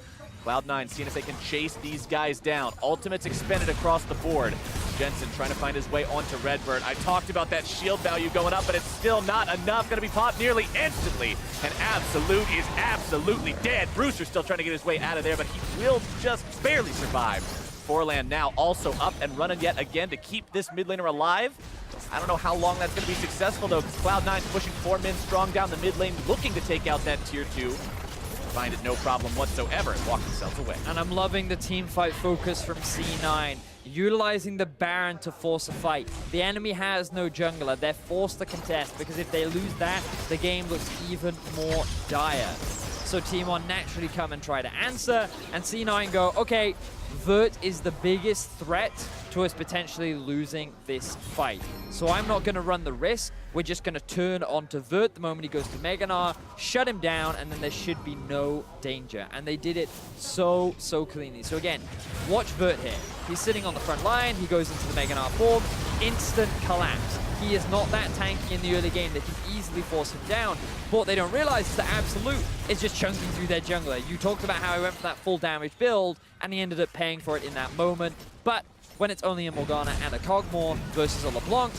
Cloud9 seeing if they can chase these guys down. Ultimates expended across the board. Jensen trying to find his way onto Redbird. I talked about that shield value going up, but it's still not enough. Going to be popped nearly instantly. And Absolute is absolutely dead. Brewster's still trying to get his way out of there, but he will just barely survive. Forland now also up and running yet again to keep this mid laner alive. I don't know how long that's going to be successful, though, because Cloud9's pushing 4 men strong down the mid lane, looking to take out that tier 2. Find it no problem whatsoever and walk themselves away. And I'm loving the team fight focus from C9, utilizing the Baron to force a fight. The enemy has no jungler. They're forced to contest because if they lose that, the game looks even more dire. So Team 1 naturally come and try to answer, and C9 go, okay, Vert is the biggest threat to us potentially losing this fight. So I'm not going to run the risk. We're just going to turn onto Vert the moment he goes to Meganar, shut him down, and then there should be no danger. And they did it so cleanly. So again, watch Vert here. He's sitting on the front line. He goes into the Meganar form. Instant collapse. He is not that tanky in the early game. They can easily force him down. But what they don't realize is that Absolute is just chunking through their jungler. You talked about how he went for that full damage build, and he ended up paying for it in that moment. But when it's only a Morgana and a Cogmore versus a LeBlanc,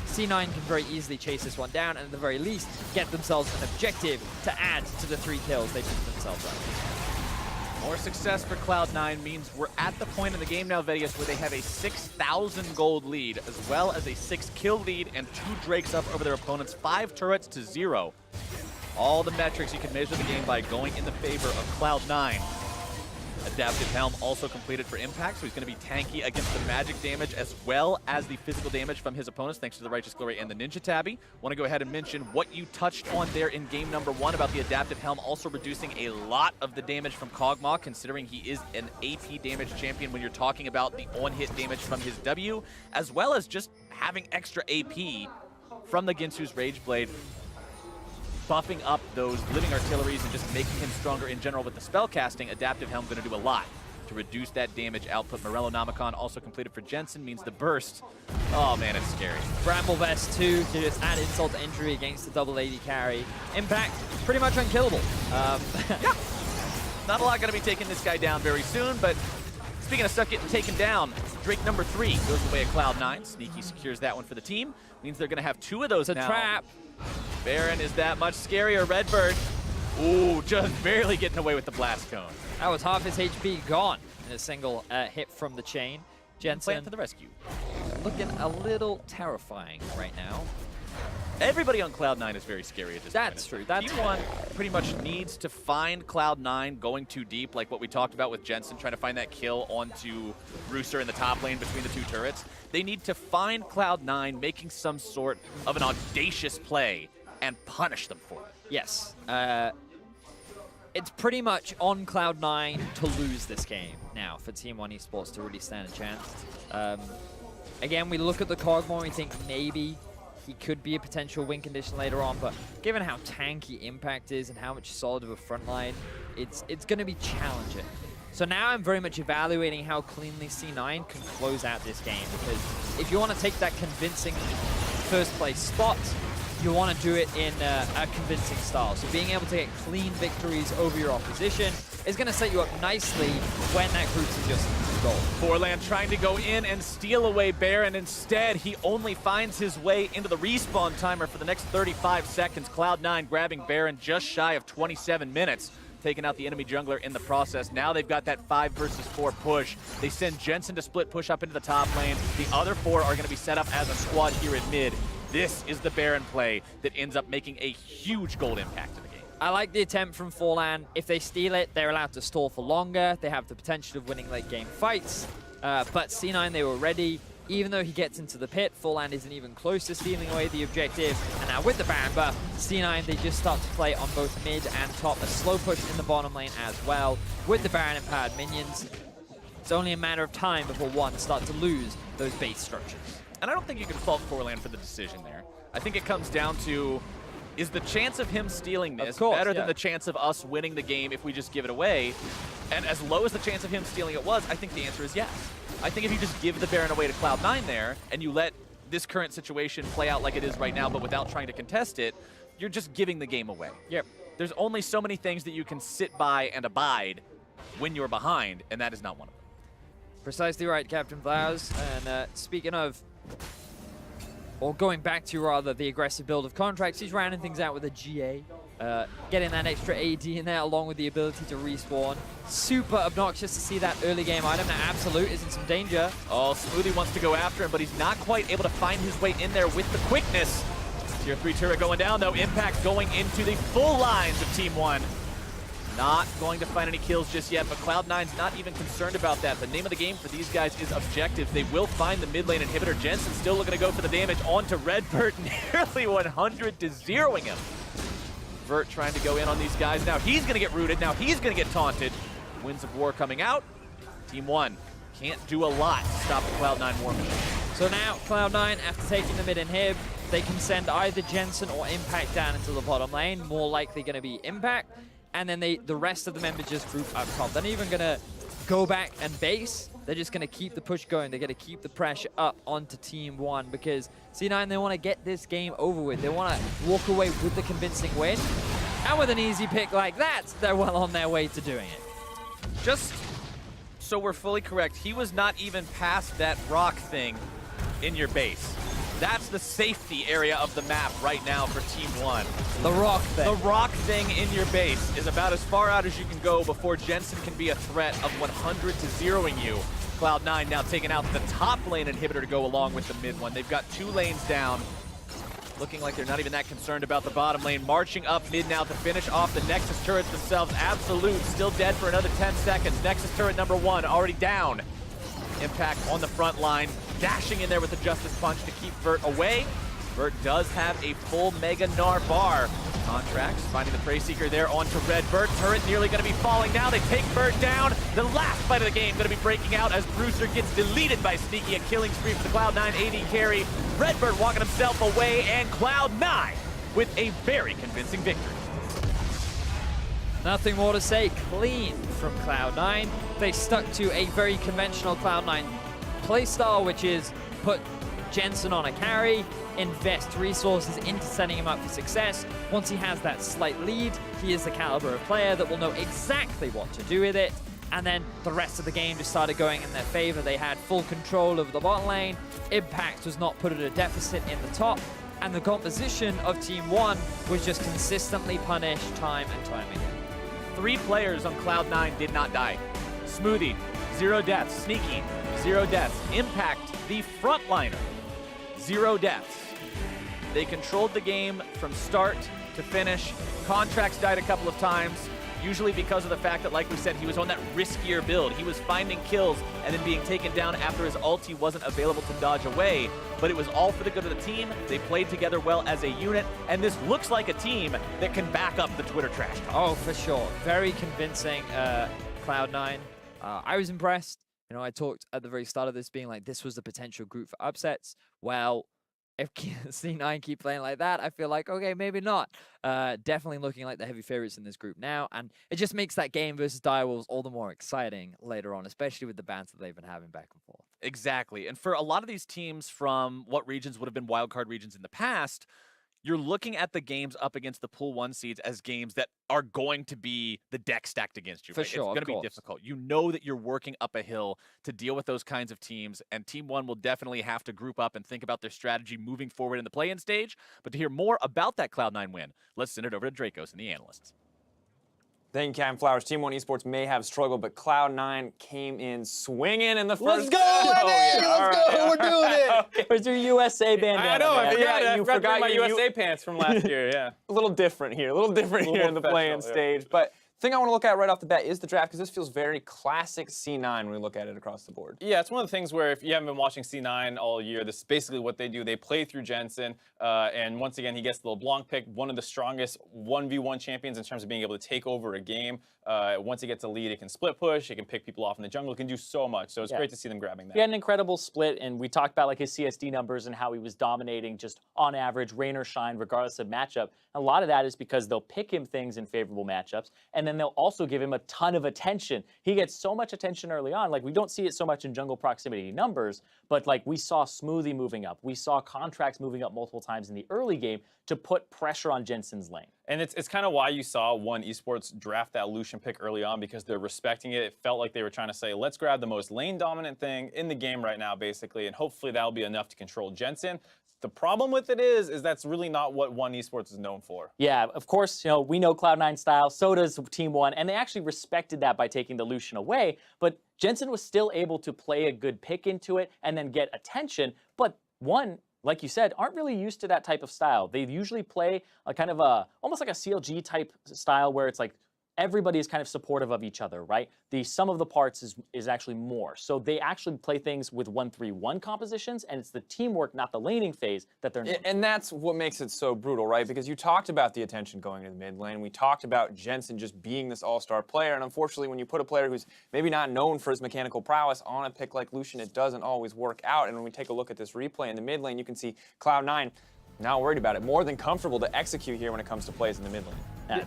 C9 can very easily chase this one down and at the very least get themselves an objective to add to the 3 kills they put themselves up. More success for Cloud9 means we're at the point in the game now, Vedius, where they have a 6,000 gold lead, as well as a 6 kill lead and 2 Drakes up over their opponents, 5 turrets to 0. All the metrics you can measure the game by going in the favor of Cloud9. Adaptive Helm also completed for Impact, so he's going to be tanky against the magic damage as well as the physical damage from his opponents, thanks to the Righteous Glory and the Ninja Tabby. Want to go ahead and mention what you touched on there in game number 1 about the Adaptive Helm also reducing a lot of the damage from Kog'Maw, considering he is an AP damage champion when you're talking about the on-hit damage from his W, as well as just having extra AP from the Ginsu's Rage Blade, buffing up those living artilleries and just making him stronger in general with the spell casting. Adaptive Helm going to do a lot to reduce that damage output. Morello Namicon also completed for Jensen, means the burst. Oh man, it's scary. Bramble Vest 2 to just add insult to injury against the double AD carry. Impact, pretty much unkillable. Yeah. Not a lot going to be taking this guy down very soon, but speaking of stuff getting taken down, Drake number 3 goes away at Cloud9. Sneaky secures that one for the team. Means they're going to have 2 of those now. Trap. Baron is that much scarier. Redbird, ooh, just barely getting away with the blast cone. That was half his HP gone in a single hit from the chain. Jensen Plant to the rescue. looking a little terrifying right now. Everybody on Cloud9 is very scary at this point. That's true. That's Team 1 pretty much needs to find Cloud9 going too deep, like what we talked about with Jensen, trying to find that kill onto Brewster in the top lane between the 2 turrets. They need to find Cloud9 making some sort of an audacious play and punish them for it. Yes. It's pretty much on Cloud9 to lose this game now for Team 1 Esports to really stand a chance. Again, we look at the Kog'Maw and we think maybe he could be a potential win condition later on, but given how tanky Impact is and how much solid of a front line, it's going to be challenging. So now I'm very much evaluating how cleanly C9 can close out this game, because if you want to take that convincing first place spot, you want to do it in a convincing style. So being able to get clean victories over your opposition is going to set you up nicely when that group's just goal. Forlan trying to go in and steal away Baron. Instead, he only finds his way into the respawn timer for the next 35 seconds. Cloud9 grabbing Baron just shy of 27 minutes, taking out the enemy jungler in the process. Now they've got that 5 versus 4 push. They send Jensen to split push up into the top lane. The other 4 are going to be set up as a squad here in mid. This is the Baron play that ends up making a huge gold impact to the game. I like the attempt from Forlan. If they steal it, they're allowed to stall for longer. They have the potential of winning late game fights. But C9, they were ready. Even though he gets into the pit, Forlan isn't even close to stealing away the objective. And now with the Baron buff, C9, they just start to play on both mid and top. A slow push in the bottom lane as well. With the Baron empowered minions, it's only a matter of time before one start to lose those base structures. And I don't think you can fault Forlan for the decision there. I think it comes down to, is the chance of him stealing this better than the chance of us winning the game if we just give it away? And as low as the chance of him stealing it was, I think the answer is yes. I think if you just give the Baron away to Cloud9 there, and you let this current situation play out like it is right now, but without trying to contest it, you're just giving the game away. Yep. There's only so many things that you can sit by and abide when you're behind, and that is not one of them. Precisely right, Captain Flowers. And speaking of, or going back to rather, the aggressive build of contracts, he's rounding things out with a GA. Getting that extra AD in there along with the ability to respawn. Super obnoxious to see that early game item. Now Absolute is in some danger. Oh, Smoothie wants to go after him, but he's not quite able to find his way in there with the quickness. Tier 3 turret going down though. Impact going into the full lines of Team 1. Not going to find any kills just yet, but Cloud9's not even concerned about that. The name of the game for these guys is objectives. They will find the mid lane inhibitor. Jensen still looking to go for the damage onto Redbird, nearly 100 to zeroing him. Vert trying to go in on these guys. Now he's going to get rooted. Now he's going to get taunted. Winds of War coming out. Team 1 can't do a lot to stop the Cloud9 War Machine. So now Cloud9, after taking the mid inhib, they can send either Jensen or Impact down into the bottom lane. More likely going to be Impact. And then the rest of the members just group up top. They're not even going to go back and base. They're just going to keep the push going. They're going to keep the pressure up onto Team 1 because C9, they want to get this game over with. They want to walk away with the convincing win. And with an easy pick like that, they're well on their way to doing it. Just so we're fully correct, he was not even past that rock thing in your base. That's the safety area of the map right now for Team 1. The rock thing. The rock thing in your base is about as far out as you can go before Jensen can be a threat of 100 to zeroing you. Cloud9 now taking out the top lane inhibitor to go along with the mid one. They've got 2 lanes down. Looking like they're not even that concerned about the bottom lane. Marching up mid now to finish off the Nexus turrets themselves. Absolute still dead for another 10 seconds. Nexus turret number 1 already down. Impact on the front line, dashing in there with the Justice Punch to keep Vert away. Vert does have a full Mega Gnar bar. Contracts, finding the Prey Seeker there onto Redbird. Turret nearly going to be falling now. They take Vert down. The last fight of the game going to be breaking out as Brewster gets deleted by Sneaky. A killing spree for the Cloud9 AD carry. Redbird walking himself away, and Cloud9 with a very convincing victory. Nothing more to say. Clean from Cloud9. They stuck to a very conventional Cloud9 playstyle, which is put Jensen on a carry, invest resources into setting him up for success. Once he has that slight lead, he is the caliber of player that will know exactly what to do with it. And then the rest of the game just started going in their favor. They had full control of the bot lane. Impact was not put at a deficit in the top. And the composition of Team 1 was just consistently punished time and time again. 3 players on Cloud9 did not die. Smoothie, 0 deaths. Sneaky, 0 deaths. Impact, the frontliner, 0 deaths. They controlled the game from start to finish. Contracts died a couple of times, usually because of the fact that, like we said, he was on that riskier build. He was finding kills and then being taken down after his ulti wasn't available to dodge away. But it was all for the good of the team. They played together well as a unit, and this looks like a team that can back up the Twitter trash talk. Oh, for sure. Very convincing, Cloud9. I was impressed. You know, I talked at the very start of this being like, this was the potential group for upsets. Well, if C9 keep playing like that, I feel like, okay, maybe not. Definitely looking like the heavy favorites in this group now, and it just makes that game versus Direwolves all the more exciting later on, especially with the banter that they've been having back and forth. Exactly. And for a lot of these teams from what regions would have been wildcard regions in the past, you're looking at the games up against the Pool 1 seeds as games that are going to be the deck stacked against you. For right? sure, It's going to be difficult. You know that you're working up a hill to deal with those kinds of teams, and Team 1 will definitely have to group up and think about their strategy moving forward in the play-in stage. But to hear more about that Cloud9 win, let's send it over to Dracos and the analysts. Thank you, Captain Flowers. Team 1 Esports may have struggled, but Cloud9 came in swinging in the first. Let's go, Eddie! Let's go! We're doing it! Okay. Where's your USA bandana? I know, man? I you forgot forgot my you- USA pants from last year, yeah. A little different here, in the play-in professional, stage. But the thing I want to look at right off the bat is the draft, because this feels very classic C9 when we look at it across the board. Yeah, it's one of the things where if you haven't been watching C9 all year, this is basically what they do. They play through Jensen, and once again, he gets the LeBlanc pick, one of the strongest 1v1 champions in terms of being able to take over a game. Once he gets a lead, he can split push, he can pick people off in the jungle, he can do so much. So it's great to see them grabbing that. He had an incredible split, and we talked about like his CSD numbers and how he was dominating just on average, rain or shine, regardless of matchup. A lot of that is because they'll pick him things in favorable matchups, and then they'll also give him a ton of attention. He gets so much attention early on. Like, we don't see it so much in jungle proximity numbers, but like we saw Smoothie moving up. We saw Contracts moving up multiple times in the early game to put pressure on Jensen's lane. And it's kind of why you saw One Esports draft that Lucian pick early on, because they're respecting it. It felt like they were trying to say, let's grab the most lane dominant thing in the game right now, basically, and hopefully that'll be enough to control Jensen. The problem with it is that's really not what One Esports is known for. Yeah, of course, you know, we know Cloud9 style, so does Team 1, and they actually respected that by taking the Lucian away, but Jensen was still able to play a good pick into it and then get attention, but One, like you said, aren't really used to that type of style. They usually play a kind of almost like a CLG type style where it's like everybody is kind of supportive of each other, right? The sum of the parts is actually more. So they actually play things with 1-3-1 compositions, and it's the teamwork, not the laning phase, that they're known for. And that's what makes it so brutal, right? Because you talked about the attention going to the mid lane. We talked about Jensen just being this all-star player. And unfortunately, when you put a player who's maybe not known for his mechanical prowess on a pick like Lucian, it doesn't always work out. And when we take a look at this replay in the mid lane, you can see Cloud9 not worried about it. More than comfortable to execute here when it comes to plays in the mid lane. Yeah.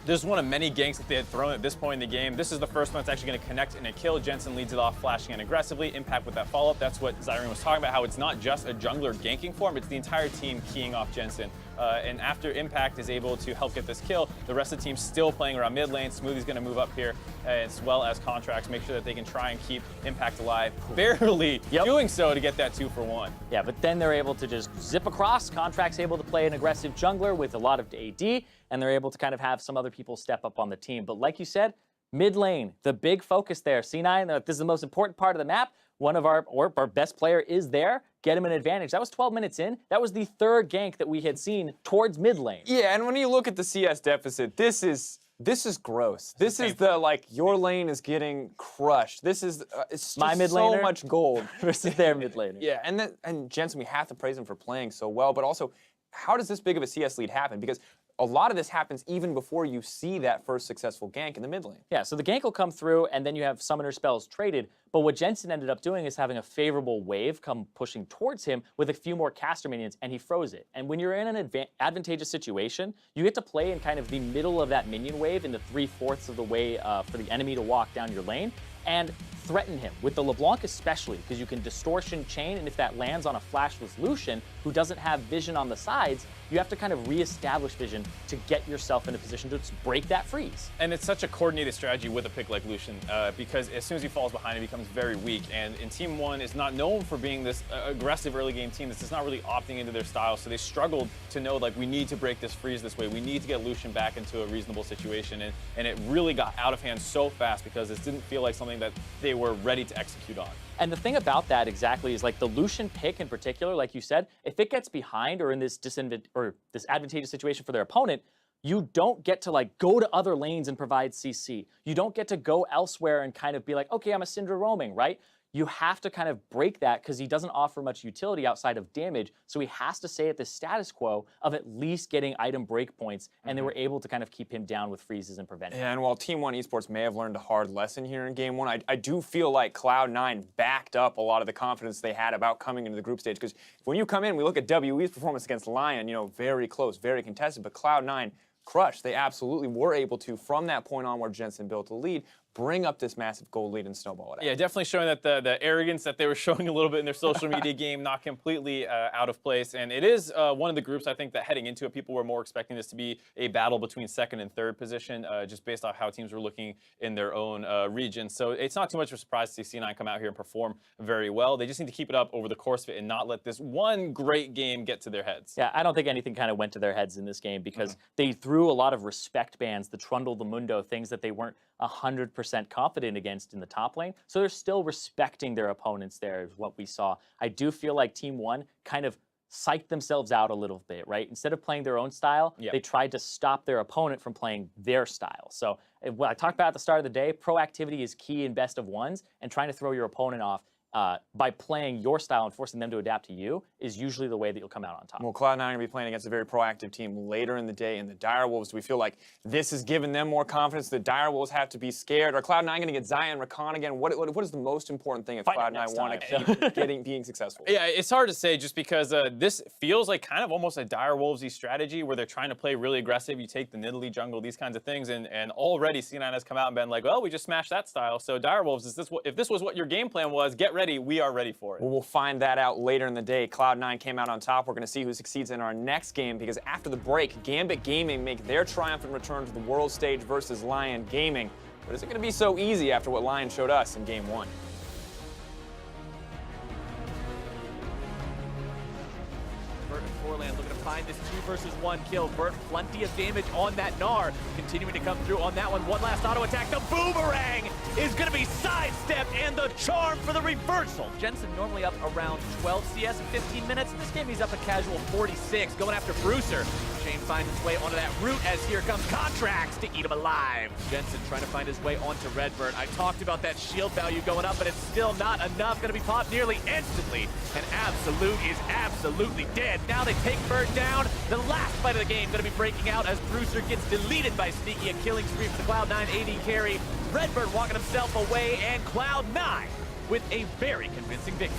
There's one of many ganks that they had thrown at this point in the game. This is the first one that's actually going to connect in a kill. Jensen leads it off, flashing in aggressively. Impact with that follow-up. That's what Zyrene was talking about, how it's not just a jungler ganking for him, it's the entire team keying off Jensen. And after Impact is able to help get this kill, the rest of the team's still playing around mid lane. Smoothie's going to move up here, as well as Contracts, make sure that they can try and keep Impact alive. Barely doing so to get that 2-for-1. Yeah, but then they're able to just zip across. Contract's able to play an aggressive jungler with a lot of AD, and they're able to kind of have some other people step up on the team. But like you said, mid lane, the big focus there. C9, this is the most important part of the map. One of our best player is there. Get him an advantage. That was 12 minutes in. That was the third gank that we had seen towards mid lane. Yeah, and when you look at the CS deficit, this is gross. This is the, like, your lane is getting crushed. This is it's My just mid so laner much gold. versus their mid laner. Yeah, and Jensen, we have to praise him for playing so well, but also, how does this big of a CS lead happen? Because a lot of this happens even before you see that first successful gank in the mid lane. Yeah, so the gank will come through, and then you have summoner spells traded. But what Jensen ended up doing is having a favorable wave come pushing towards him with a few more caster minions, and he froze it. And when you're in an advantageous situation, you get to play in kind of the middle of that minion wave in the 3/4 of the way for the enemy to walk down your lane. and threaten him. With the LeBlanc especially, because you can distortion chain, and if that lands on a flashless Lucian who doesn't have vision on the sides, you have to kind of reestablish vision to get yourself in a position to just break that freeze. And it's such a coordinated strategy with a pick like Lucian, because as soon as he falls behind, he becomes very weak. And Team 1 is not known for being this aggressive early game team. This is not really opting into their style, so they struggled to know, like, we need to break this freeze this way. We need to get Lucian back into a reasonable situation. And it really got out of hand so fast because this didn't feel like something that they were ready to execute on. And the thing about that exactly is, like, the Lucian pick in particular, like you said, if it gets behind or in this advantageous situation for their opponent, you don't get to, like, go to other lanes and provide CC. You don't get to go elsewhere and kind of be like, okay, I'm a Syndra roaming, right? You have to kind of break that because he doesn't offer much utility outside of damage. So he has to stay at the status quo of at least getting item breakpoints, and they were able to kind of keep him down with freezes and prevent it. Yeah, and while Team 1 Esports may have learned a hard lesson here in Game 1, I do feel like Cloud9 backed up a lot of the confidence they had about coming into the group stage. Because when you come in, we look at WE's performance against Lion, you know, very close, very contested, but Cloud9 crushed. They absolutely were able to, from that point on where Jensen built a lead, bring up this massive gold lead and snowball it out. Yeah, definitely showing that the arrogance that they were showing a little bit in their social media game, not completely out of place. And it is one of the groups, I think, that heading into it, people were more expecting this to be a battle between second and third position, just based off how teams were looking in their own region. So it's not too much of a surprise to see C9 come out here and perform very well. They just need to keep it up over the course of it and not let this one great game get to their heads. Yeah, I don't think anything kind of went to their heads in this game because they threw a lot of respect bans, the Trundle, the Mundo, things that they weren't 100% confident against in the top lane. So they're still respecting their opponents there is what we saw. I do feel like Team 1 kind of psyched themselves out a little bit, right? Instead of playing their own style, they tried to stop their opponent from playing their style. So what I talked about at the start of the day, proactivity is key in best of ones, and trying to throw your opponent off by playing your style and forcing them to adapt to you is usually the way that you'll come out on top. Well, Cloud9 are going to be playing against a very proactive team later in the day in the Direwolves. Do we feel like this has given them more confidence? The Direwolves have to be scared. Are Cloud9 going to get Zion Rakan again? What is the most important thing if Cloud9 want to keep being successful? Yeah, it's hard to say just because this feels like kind of almost a Direwolves-y strategy where they're trying to play really aggressive. You take the Nidalee jungle, these kinds of things, and already C9 has come out and been like, well, we just smashed that style. So Direwolves, if this was what your game plan was, get ready. We are ready for it. Well, we'll find that out later in the day. Cloud9 came out on top. We're going to see who succeeds in our next game because after the break, Gambit Gaming make their triumphant return to the world stage versus Lion Gaming. But is it going to be so easy after what Lion showed us in Game 1? Bert and Forlan looking to find this 2-versus-1 kill. Bert, plenty of damage on that Gnar. Continuing to come through on that one. One last auto attack. The boomerang is going to be sidestepped, and the charm for the reversal. Jensen normally up around 12 CS in 15 minutes. In this game, he's up a casual 46, going after Bruiser. Shane finds his way onto that route as here comes Contracts to eat him alive. Jensen trying to find his way onto Redbird. I talked about that shield value going up, but it's still not enough. Going to be popped nearly instantly. And Absolute is absolutely dead. Now they take Bird down. The last fight of the game going to be breaking out as Bruiser gets deleted by Sneaky. A killing spree for the Cloud9 AD carry. Redbird walking himself away, and Cloud9 with a very convincing victory.